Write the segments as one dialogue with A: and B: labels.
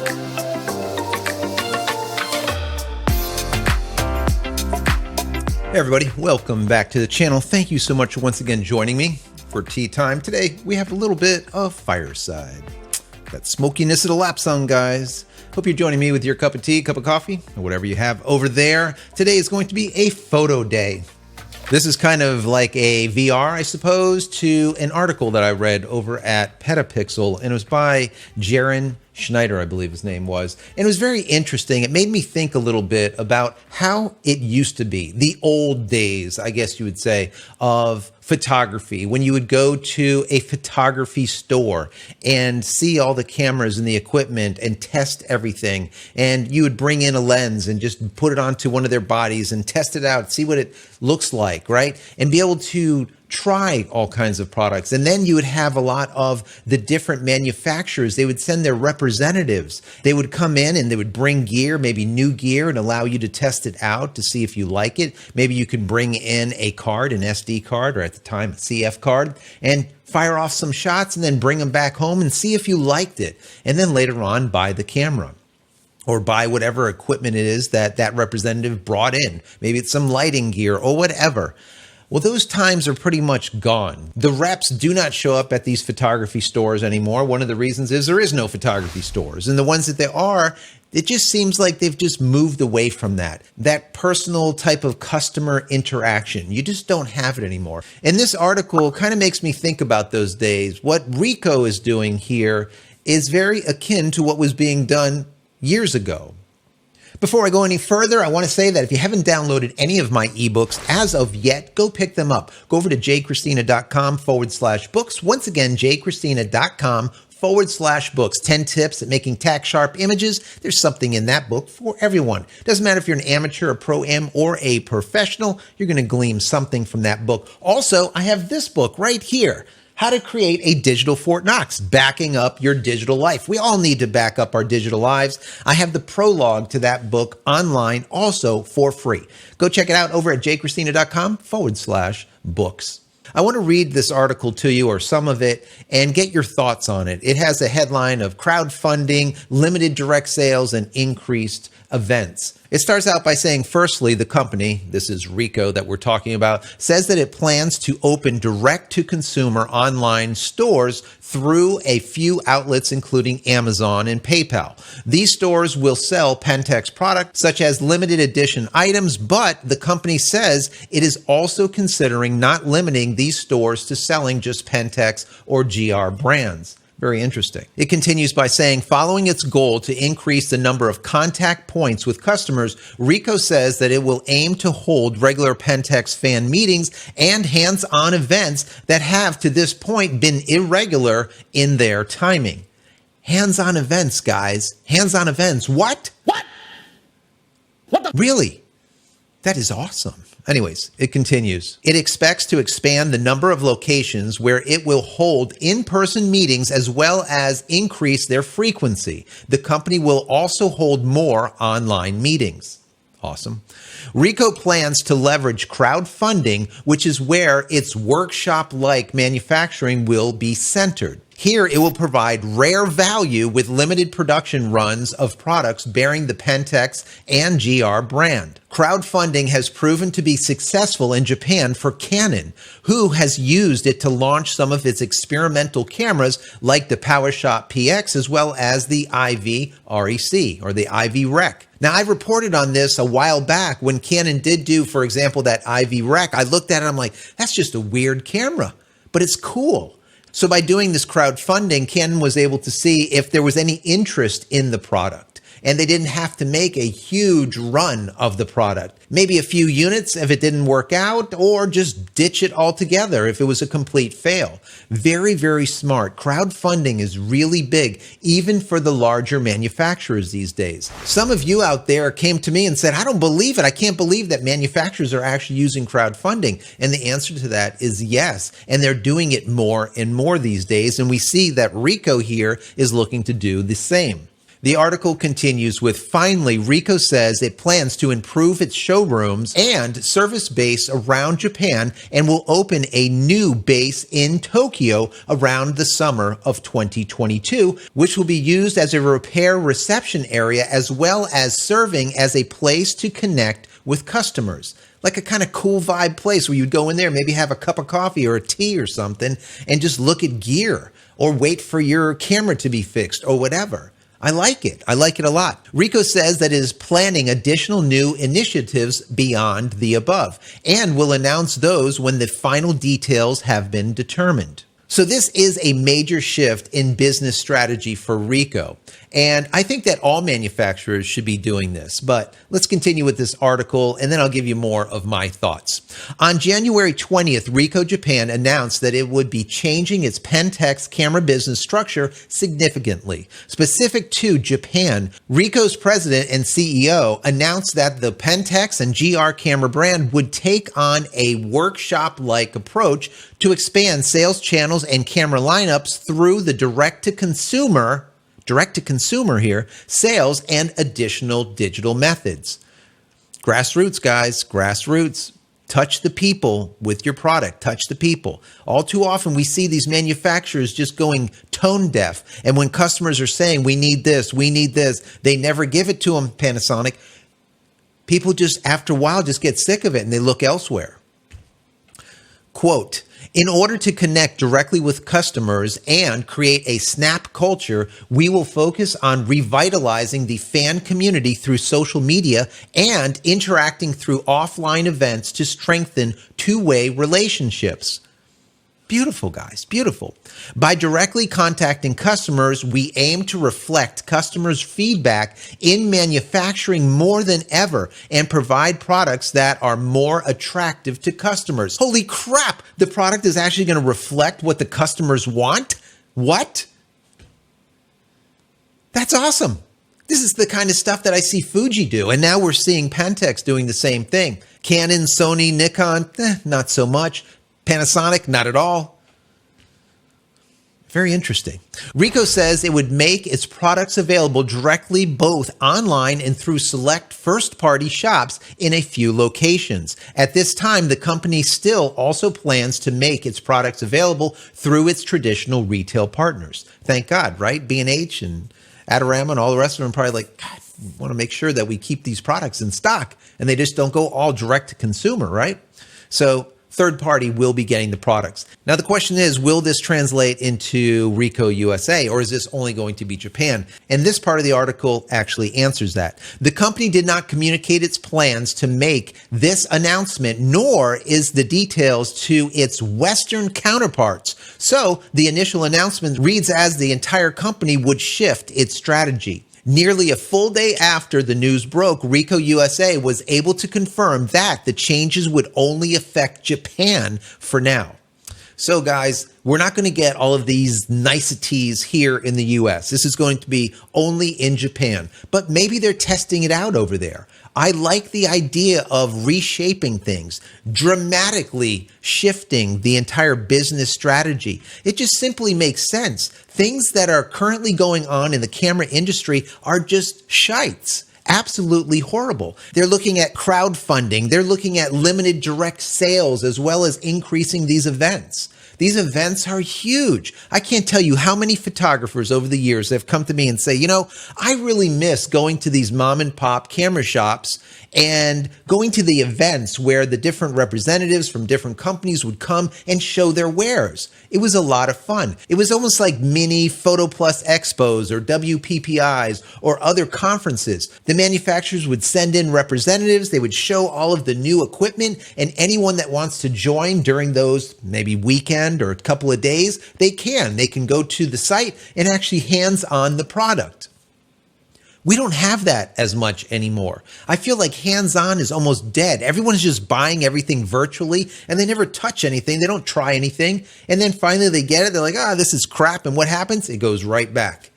A: Hey everybody, welcome back to the channel. Thank you so much for once again joining me for tea time. Today we have a little bit of fireside. That smokiness of the lap song, guys. Hope you're joining me with your cup of tea, cup of coffee, or whatever you have over there. Today is going to be a photo day. This is kind of like a VR, I suppose, to an article that I read over at Petapixel, and it was by Jaron Schneider, I believe his name was. And it was very interesting. It made me think a little bit about how it used to be, the old days, I guess you would say, of photography, when you would go to a photography store and see all the cameras and the equipment and test everything. And you would bring in a lens and just put it onto one of their bodies and test it out, see what it looks like, right? And be able to try all kinds of products. And then you would have a lot of the different manufacturers. They would send their representatives. They would come in and they would bring gear, maybe new gear, and allow you to test it out to see if you like it. Maybe you could bring in a card, an SD card, or at the time, a CF card, and fire off some shots and then bring them back home and see if you liked it. And then later on, buy the camera, or buy whatever equipment it is that that representative brought in. Maybe it's some lighting gear or whatever. Well, those times are pretty much gone. The reps do not show up at these photography stores anymore. One of the reasons is there is no photography stores. And the ones that there are, it just seems like they've just moved away from that personal type of customer interaction. You just don't have it anymore. And this article kind of makes me think about those days. What Ricoh is doing here is very akin to what was being done years ago. Before I go any further, I want to say that if you haven't downloaded any of my ebooks as of yet, go pick them up. Go over to JCristina.com/books. Once again, JCristina.com/books. 10 tips at making tack sharp images. There's something in that book for everyone. Doesn't matter if you're an amateur, a pro-am, or a professional, you're going to glean something from that book. Also, I have this book right here. How to create a digital Fort Knox, backing up your digital life. We all need to back up our digital lives. I have the prologue to that book online also for free. Go check it out over at jcristina.com/books. I want to read this article to you, or some of it, and get your thoughts on it. It has a headline of crowdfunding, limited direct sales, and increased events. It starts out by saying, firstly, the company, this is Ricoh that we're talking about, says that it plans to open direct-to-consumer online stores through a few outlets, including Amazon and PayPal. These stores will sell Pentax products, such as limited edition items, but the company says it is also considering not limiting these stores to selling just Pentax or GR brands. Very interesting. It continues by saying, following its goal to increase the number of contact points with customers, Ricoh says that it will aim to hold regular Pentax fan meetings and hands-on events that have to this point been irregular in their timing. Hands-on events, guys. Hands-on events. What? Really? That is awesome. Anyways, it continues. It expects to expand the number of locations where it will hold in-person meetings as well as increase their frequency. The company will also hold more online meetings. Awesome. Ricoh plans to leverage crowdfunding, which is where its workshop-like manufacturing will be centered. Here, it will provide rare value with limited production runs of products bearing the Pentax and GR brand. Crowdfunding has proven to be successful in Japan for Canon, who has used it to launch some of its experimental cameras like the PowerShot PX as well as the IV REC or the IV Rec. Now, I reported on this a while back when Canon did do, for example, that IV Rec. I looked at it, I'm like, that's just a weird camera, but it's cool. So by doing this crowdfunding, Canon was able to see if there was any interest in the product. And they didn't have to make a huge run of the product. Maybe a few units if it didn't work out, or just ditch it altogether if it was a complete fail. Very, very smart. Crowdfunding is really big, even for the larger manufacturers these days. Some of you out there came to me and said, I don't believe it. I can't believe that manufacturers are actually using crowdfunding. And the answer to that is yes. And they're doing it more and more these days. And we see that Ricoh here is looking to do the same. The article continues with, finally, Ricoh says it plans to improve its showrooms and service base around Japan and will open a new base in Tokyo around the summer of 2022, which will be used as a repair reception area as well as serving as a place to connect with customers. Like a kind of cool vibe place where you'd go in there, maybe have a cup of coffee or a tea or something and just look at gear or wait for your camera to be fixed or whatever. I like it. I like it a lot. Ricoh says that it is planning additional new initiatives beyond the above and will announce those when the final details have been determined. So this is a major shift in business strategy for Ricoh. And I think that all manufacturers should be doing this. But let's continue with this article, and then I'll give you more of my thoughts. On January 20th, Ricoh Japan announced that it would be changing its Pentax camera business structure significantly. Specific to Japan, Ricoh's president and CEO announced that the Pentax and GR camera brand would take on a workshop-like approach to expand sales channels and camera lineups through the direct-to-consumer here, sales and additional digital methods. Grassroots, guys, grassroots. Touch the people with your product. Touch the people. All too often we see these manufacturers just going tone deaf. And when customers are saying, we need this, they never give it to them, Panasonic. People just, after a while, just get sick of it and they look elsewhere. Quote, in order to connect directly with customers and create a snap culture, we will focus on revitalizing the fan community through social media and interacting through offline events to strengthen two-way relationships. Beautiful, guys, beautiful. By directly contacting customers, we aim to reflect customers' feedback in manufacturing more than ever and provide products that are more attractive to customers. Holy crap, the product is actually going to reflect what the customers want? What? That's awesome. This is the kind of stuff that I see Fuji do, and now we're seeing Pentax doing the same thing. Canon, Sony, Nikon, not so much. Panasonic, not at all. Very interesting. Ricoh says it would make its products available directly both online and through select first-party shops in a few locations. At this time, the company still also plans to make its products available through its traditional retail partners. Thank God, right? B&H and Adorama and all the rest of them are probably like, God, we want to make sure that we keep these products in stock and they just don't go all direct to consumer, right? So third party will be getting the products. Now, the question is, will this translate into Ricoh USA, or is this only going to be Japan? And this part of the article actually answers that. The company did not communicate its plans to make this announcement, nor is the details to its Western counterparts. So the initial announcement reads as the entire company would shift its strategy. Nearly a full day after the news broke, Ricoh USA was able to confirm that the changes would only affect Japan for now. So guys, we're not going to get all of these niceties here in the US. This is going to be only in Japan, but maybe they're testing it out over there. I like the idea of reshaping things, dramatically shifting the entire business strategy. It just simply makes sense. Things that are currently going on in the camera industry are just shites. Absolutely horrible. They're looking at crowdfunding. They're looking at limited direct sales as well as increasing these events. These events are huge. I can't tell you how many photographers over the years have come to me and say, you know, I really miss going to these mom and pop camera shops and going to the events where the different representatives from different companies would come and show their wares. It was a lot of fun. It was almost like mini Photo Plus Expos or WPPIs or other conferences. The manufacturers would send in representatives. They would show all of the new equipment, and anyone that wants to join during those maybe weekend or a couple of days, they can. They can go to the site and actually hands-on the product. We don't have that as much anymore. I feel like hands-on is almost dead. Everyone is just buying everything virtually and they never touch anything. They don't try anything. And then finally they get it. They're like, this is crap. And what happens? It goes right back.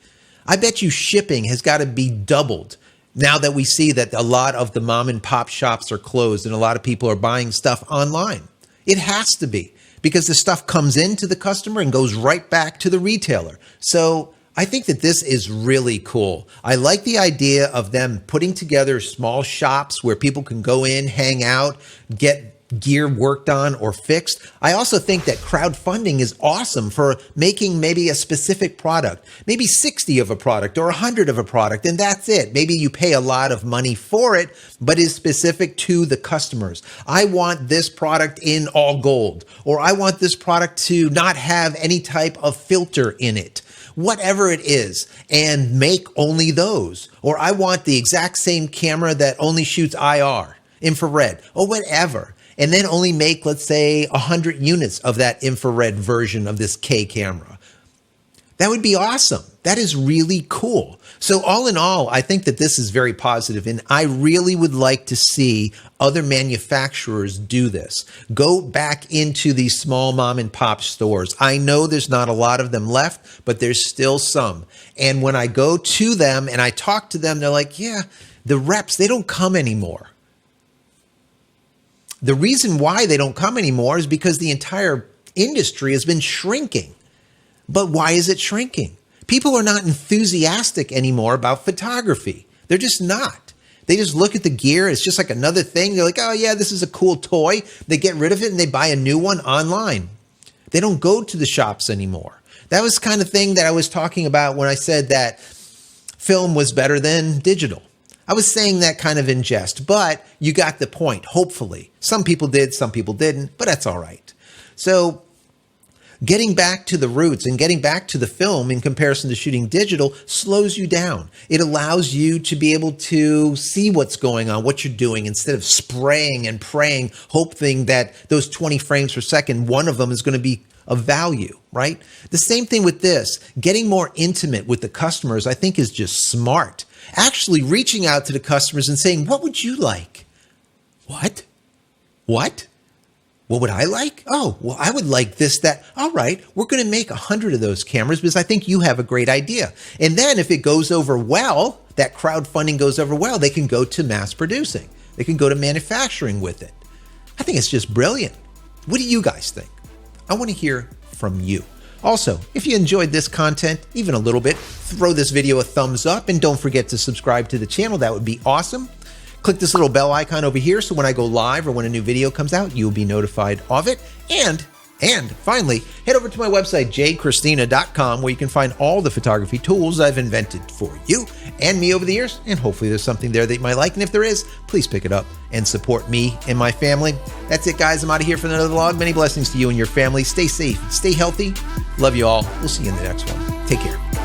A: I bet you shipping has got to be doubled now that we see that a lot of the mom and pop shops are closed and a lot of people are buying stuff online. It has to be, because the stuff comes into the customer and goes right back to the retailer. So I think that this is really cool. I like the idea of them putting together small shops where people can go in, hang out, get gear worked on or fixed. I also think that crowdfunding is awesome for making maybe a specific product, maybe 60 of a product or 100 of a product, and that's it. Maybe you pay a lot of money for it, but is specific to the customers. I want this product in all gold, or I want this product to not have any type of filter in it. Whatever it is, and make only those. Or I want the exact same camera that only shoots IR, infrared, or whatever. And then only make, let's say, 100 units of that infrared version of this K camera. That would be awesome. That is really cool. So all in all, I think that this is very positive, and I really would like to see other manufacturers do this. Go back into these small mom and pop stores. I know there's not a lot of them left, but there's still some. And when I go to them and I talk to them, they're like, yeah, the reps, they don't come anymore. The reason why they don't come anymore is because the entire industry has been shrinking. But why is it shrinking? People are not enthusiastic anymore about photography. They're just not. They just look at the gear. It's just like another thing. They're like, oh yeah, this is a cool toy. They get rid of it and they buy a new one online. They don't go to the shops anymore. That was the kind of thing that I was talking about when I said that film was better than digital. I was saying that kind of in jest, but you got the point, hopefully. Some people did, some people didn't, but that's all right. So getting back to the roots and getting back to the film in comparison to shooting digital slows you down. It allows you to be able to see what's going on, what you're doing, instead of spraying and praying, hoping that those 20 frames per second, one of them is going to be of value, right? The same thing with this. Getting more intimate with the customers, I think, is just smart. Actually reaching out to the customers and saying, what would you like? What? What? What would I like? Oh, well, I would like this, that. All right, we're going to make 100 of those cameras because I think you have a great idea. And then if it goes over well, that crowdfunding goes over well, they can go to mass producing. They can go to manufacturing with it. I think it's just brilliant. What do you guys think? I want to hear from you. Also, if you enjoyed this content, even a little bit, throw this video a thumbs up and don't forget to subscribe to the channel. That would be awesome. Click this little bell icon over here so when I go live or when a new video comes out, you'll be notified of it. And finally, head over to my website, JCristina.com, where you can find all the photography tools I've invented for you and me over the years. And hopefully there's something there that you might like. And if there is, please pick it up and support me and my family. That's it, guys. I'm out of here for another vlog. Many blessings to you and your family. Stay safe, stay healthy. Love you all. We'll see you in the next one. Take care.